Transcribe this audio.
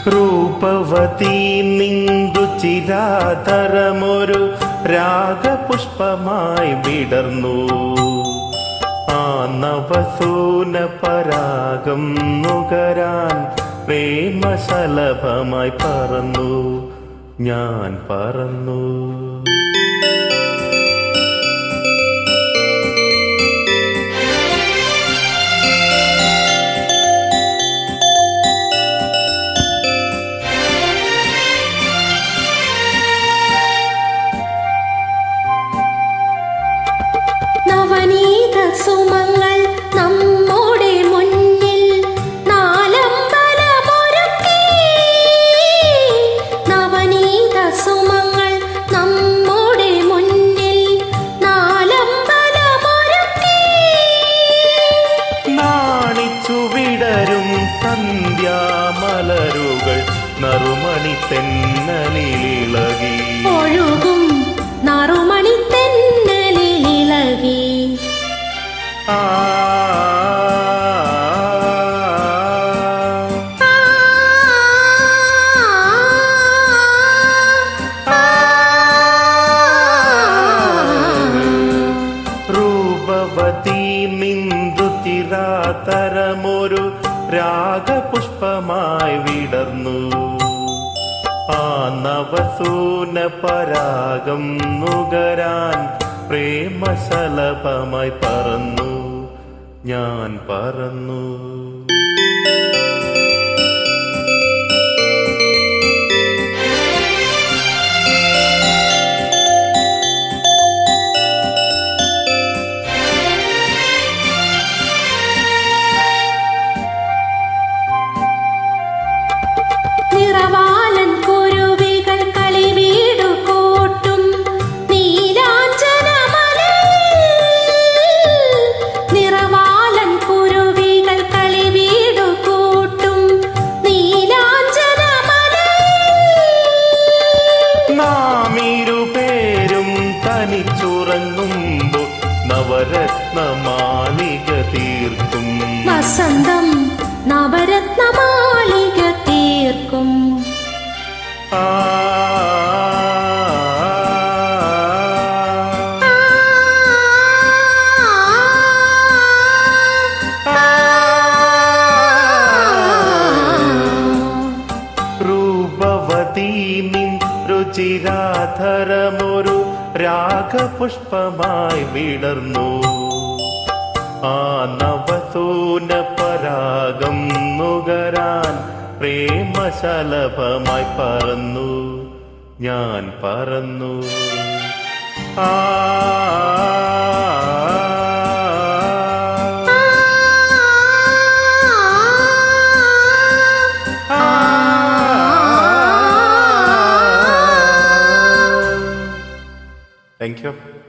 രൂപവതി നിന്ദു ചിരാതരമൊരു രാഗപുഷ്പമായി വിടർന്നു. ആ നവസൂന പരാഗം നുകരാൻ പ്രേമശലഭമായി പറന്നു ഞാൻ പറന്നു. നവനീത സുമങ്ങൾ നമ്മുടെ മുന്നിൽ നാലമ്പലമൊരുക്കി. നവനീത സുമങ്ങൾ നമ്മുടെ മുന്നിൽ നാലമ്പലമൊരുക്കി. നാണിച്ചു വിടരും സന്ധ്യാമലരുകൾ നറുമണി തെന്നലിളകി. ഒഴുകും നറുമണി തെന്നലിളകി. രൂപവതി നിന്ദു ചിരാതരമൊരു രാഗപുഷ്പമായി വിടർന്നു. ആ നവസൂന പരാഗം നുകരാൻ പ്രേമശലഭമായി പറന്നു ഞാൻ പറന്നു. നിറവാലൻ കുരുവികൾ കളിവീടു കൂട്ടും നീലാഞ്ചനമലയിൽ. നിറവാലൻ കുരുവികൾ കളിവീടു കൂട്ടും നീലാഞ്ചനമലയിൽ. നാം ഇരുപേരും തനിച്ചുറങ്ങുമ്പോൾ നവരത്നമാലിക തീർക്കും. വസന്തം നവരത്നമാലിക തീർക്കും. രൂപവതി നിന്ദു ചിരാതരമൊരു രാഗപുഷ്പമായി വിടർന്നു. ആ നവസൂന പരാഗം നുകരാൻ പ്രേമശലഭമായി പറന്നു ഞാൻ പറന്നു. Thank you.